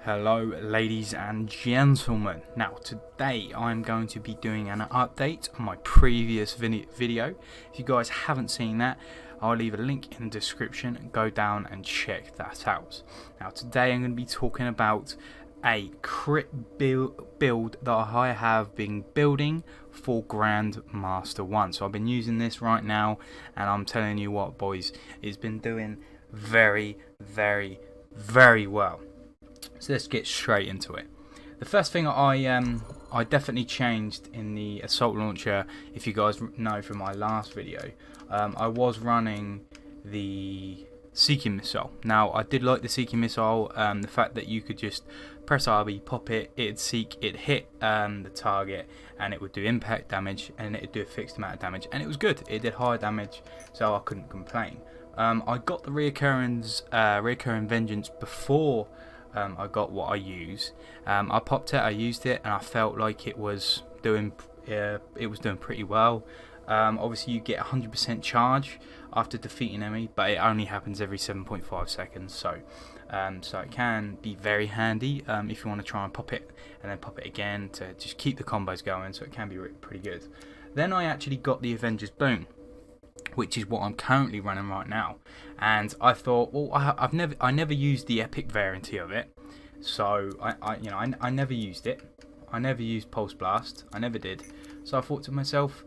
Hello ladies and gentlemen. Now today I'm going to be doing an update on my previous video. If you guys haven't seen that, I'll leave a link in the description. Go down and check that out. Now today I'm going to be talking about a crit build that I have been building for Grandmaster 1. So I've been using this right now and I'm telling you what, boys, it's been doing very well. So let's get straight into it. The first thing I definitely changed in the assault launcher, if you guys know from my last video, I was running the seeking missile. Now I did like the seeking missile, the fact that you could just press RB, pop it, it'd seek, it'd hit the target, and it would do impact damage, and it'd do a fixed amount of damage, and it was good. It did high damage, so I couldn't complain. I got the reoccurring vengeance before I got what I use. I popped it, I used it, and I felt like it was doing pretty well. Obviously you get 100% charge after defeating enemy, but it only happens every 7.5 seconds, so it can be very handy if you want to try and pop it and then pop it again to just keep the combos going, so it can be pretty good. Then I actually got the Avengers Boon, which is what I'm currently running right now, and I thought, well, I never used the epic variant of it, so I never used it. I never used Pulse Blast, I never did. So I thought to myself,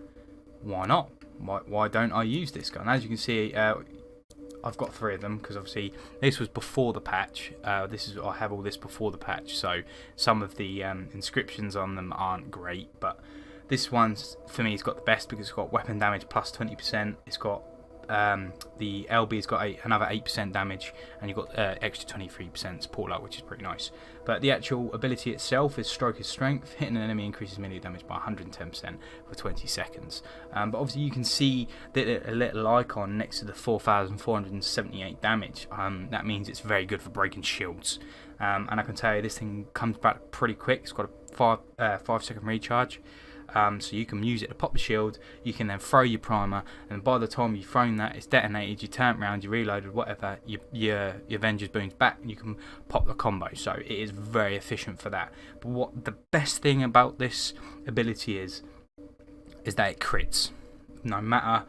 why not? Why don't I use this gun? As you can see, I've got 3 of them because obviously this was before the patch. I have all this before the patch, so some of the inscriptions on them aren't great, but this one's, for me, it's got the best because it's got weapon damage plus 20%. It's got the LB's got another 8% damage, and you've got extra 23% support luck, which is pretty nice. But the actual ability itself is Stroke of Strength. Hitting an enemy increases melee damage by 110% for 20 seconds. But obviously you can see that a little icon next to the 4,478 damage. That means it's very good for breaking shields. And I can tell you this thing comes back pretty quick. It's got a 5-second recharge. So you can use it to pop the shield, you can then throw your primer, and by the time you've thrown that, it's detonated, you turn around, you reloaded, whatever, your Avengers Boon's back, and you can pop the combo. So it is very efficient for that. But what the best thing about this ability is that it crits. No matter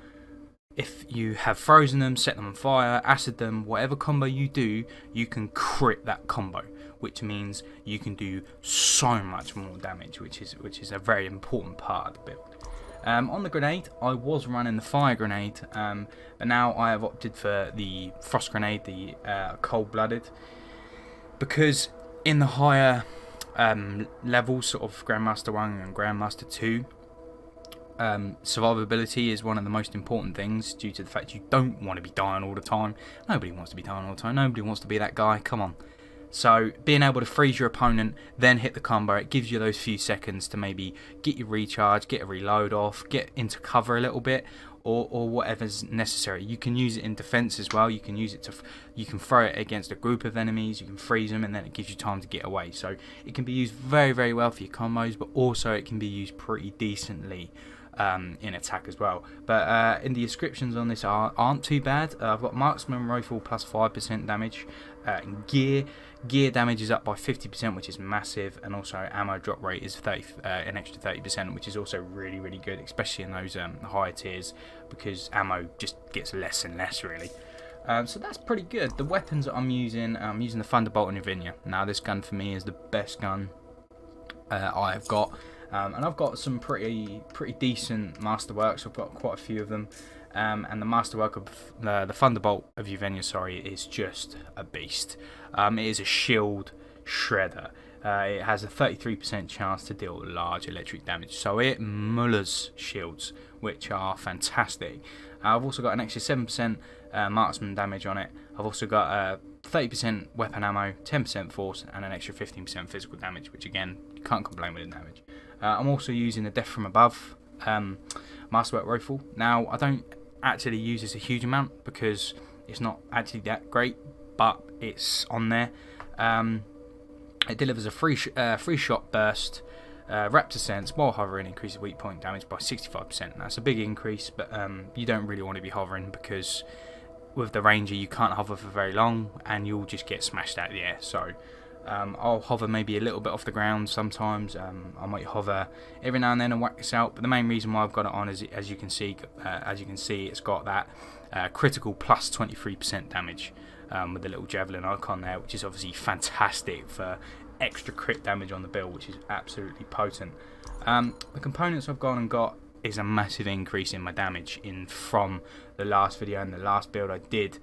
if you have frozen them, set them on fire, acid them, whatever combo you do, you can crit that combo, which means you can do so much more damage, which is a very important part of the build. On the grenade, I was running the fire grenade, but now I have opted for the frost grenade, the cold-blooded, because in the higher levels, sort of Grandmaster 1 and Grandmaster 2, survivability is one of the most important things, due to the fact you don't want to be dying all the time. Nobody wants to be dying all the time. Nobody wants to be that guy. Come on. So being able to freeze your opponent, then hit the combo, it gives you those few seconds to maybe get your recharge, get a reload off, get into cover a little bit, or whatever's necessary. You can use it in defense as well. You can use it you can throw it against a group of enemies, you can freeze them, and then it gives you time to get away. So it can be used very well for your combos, but also it can be used pretty decently in attack as well. But in the descriptions on this aren't too bad. I've got marksman rifle plus 5% damage. Gear damage is up by 50%, which is massive, and also ammo drop rate is an extra 30%, which is also really good, especially in those higher tiers, because ammo just gets less and less really. So that's pretty good. The weapons that I'm using the Thunderbolt and Uvinia. Now this gun for me is the best gun I've got. And I've got some pretty decent masterworks. I've got quite a few of them, and the masterwork of the Thunderbolt of Uvinia, is just a beast. It is a shield shredder. It has a 33% chance to deal large electric damage, so it mullers shields, which are fantastic. I've also got an extra 7% marksman damage on it. I've also got 30% weapon ammo, 10% force, and an extra 15% physical damage, which again, you can't complain with the damage. I'm also using the Death from Above Masterwork rifle. Now, I don't actually use this a huge amount because it's not actually that great, but it's on there. It delivers a free shot burst, Raptor Sense, while hovering, increases weak point damage by 65%. That's a big increase, but you don't really want to be hovering because with the Ranger you can't hover for very long and you'll just get smashed out of the air. So I'll hover maybe a little bit off the ground sometimes. I might hover every now and then and whack this out. But the main reason why I've got it on is, as you can see, it's got that critical plus 23% damage with the little javelin icon there, which is obviously fantastic for extra crit damage on the build, which is absolutely potent. The components I've gone and got is a massive increase in my damage from the last video and the last build I did.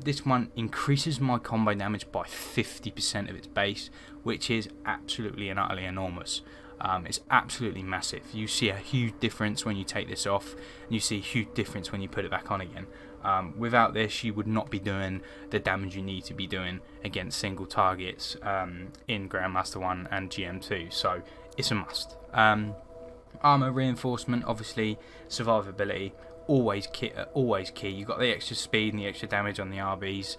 This one increases my combo damage by 50% of its base, which is absolutely and utterly enormous. It's absolutely massive. You see a huge difference when you take this off, and you see a huge difference when you put it back on again. Without this, you would not be doing the damage you need to be doing against single targets in Grandmaster 1 and GM2, so it's a must. Armor reinforcement, obviously, survivability, always key. You've got the extra speed and the extra damage on the RBs,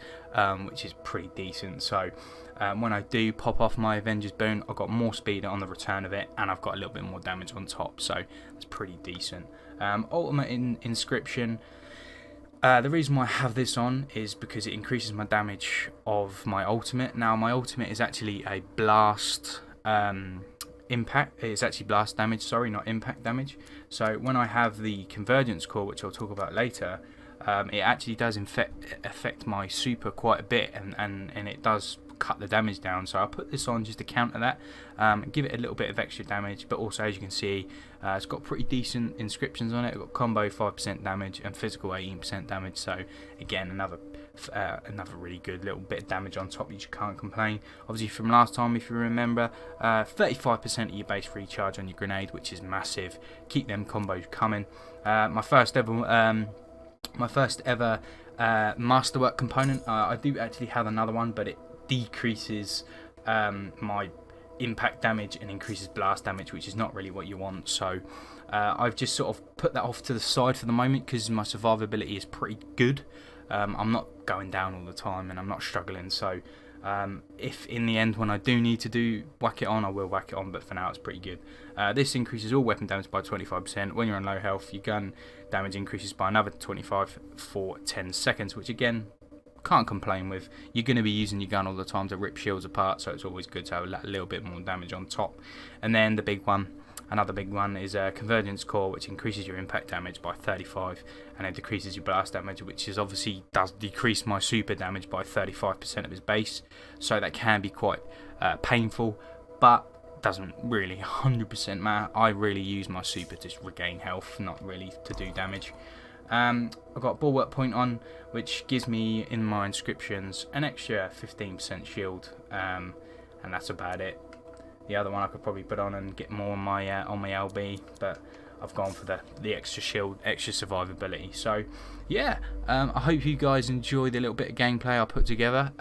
which is pretty decent. So when I do pop off my Avengers boon, I've got more speed on the return of it, and I've got a little bit more damage on top, so that's pretty decent. Ultimate inscription. The reason why I have this on is because it increases my damage of my ultimate. Now my ultimate is actually a blast impact. It's actually blast damage, sorry, not impact damage. So when I have the convergence core, which I'll talk about later, it actually does affect my super quite a bit, and it does cut the damage down. So I put this on just to counter that, give it a little bit of extra damage, but also, as you can see, it's got pretty decent inscriptions on it. It's got combo 5% damage and physical 18% damage, so again another really good little bit of damage on top. You just can't complain. Obviously from last time, if you remember, 35% of your base free charge on your grenade, which is massive. Keep them combos coming. My first ever masterwork component. I do actually have another one, but it decreases my impact damage and increases blast damage, which is not really what you want. So I've just sort of put that off to the side for the moment because my survivability is pretty good. I'm not going down all the time and I'm not struggling, so if in the end when I do need to whack it on, I will whack it on, but for now it's pretty good. This increases all weapon damage by 25%. When you're on low health, your gun damage increases by another 25 for 10 seconds, which again, can't complain with. You're going to be using your gun all the time to rip shields apart, so it's always good to have a little bit more damage on top. And then the big one, another big one, is a convergence core, which increases your impact damage by 35, and it decreases your blast damage, which is obviously does decrease my super damage by 35% of its base, so that can be quite painful, but doesn't really 100% matter. I really use my super to regain health, not really to do damage. I've got bulwark point on, which gives me in my inscriptions an extra 15% shield, and that's about it. The other one I could probably put on and get more on my LB, but I've gone for the extra shield, extra survivability. So yeah, I hope you guys enjoy the little bit of gameplay I put together.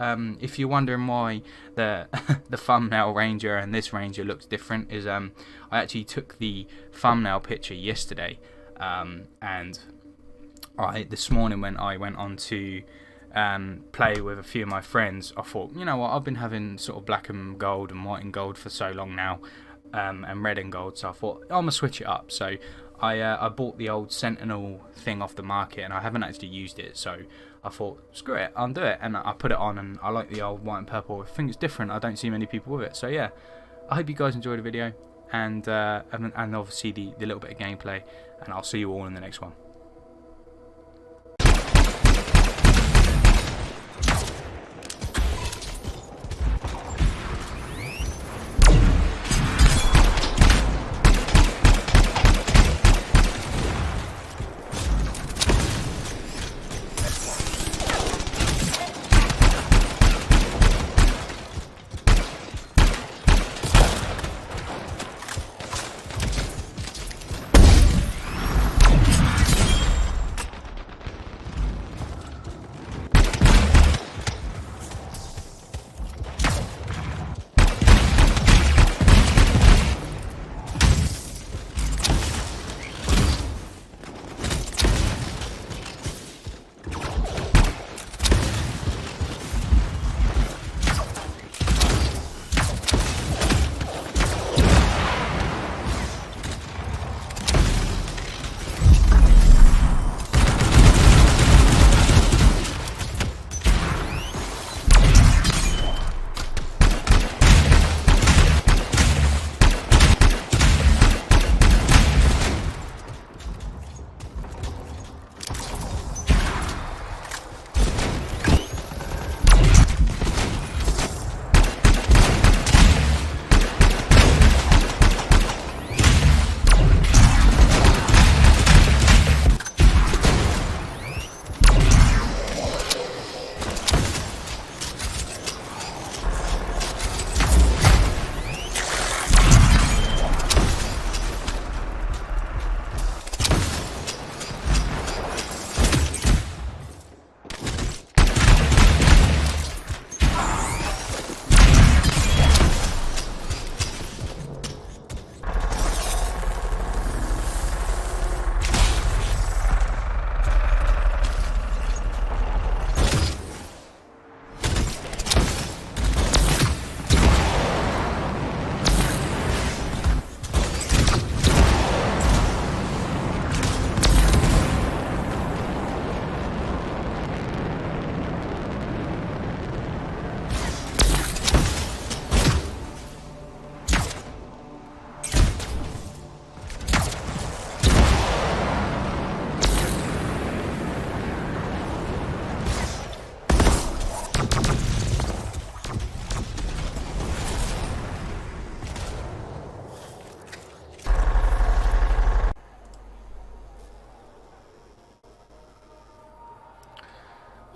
If you're wondering why the thumbnail ranger and this ranger looks different, is I actually took the thumbnail picture yesterday, and this morning when I went on to play with a few of my friends, I thought, you know what, I've been having sort of black and gold and white and gold for so long now, and red and gold, so I thought I'm gonna switch it up. So I bought the old Sentinel thing off the market, and I haven't actually used it, so I thought, screw it, I'll do it, and I put it on, and I like the old white and purple. I think it's different. I don't see many people with it, so yeah, I hope you guys enjoyed the video, and obviously the little bit of gameplay, and I'll see you all in the next one.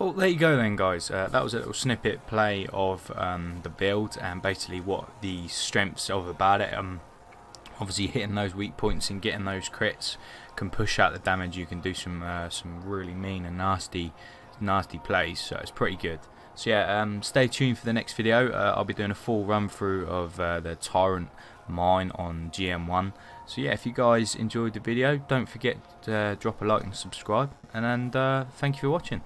Well, there you go then, guys. That was a little snippet play of the build and basically what the strengths of about it. Obviously, hitting those weak points and getting those crits can push out the damage. You can do some really mean and nasty plays, so it's pretty good. So yeah, stay tuned for the next video. I'll be doing a full run through of the Tyrant mine on GM1. So yeah, if you guys enjoyed the video, don't forget to drop a like and subscribe, and thank you for watching.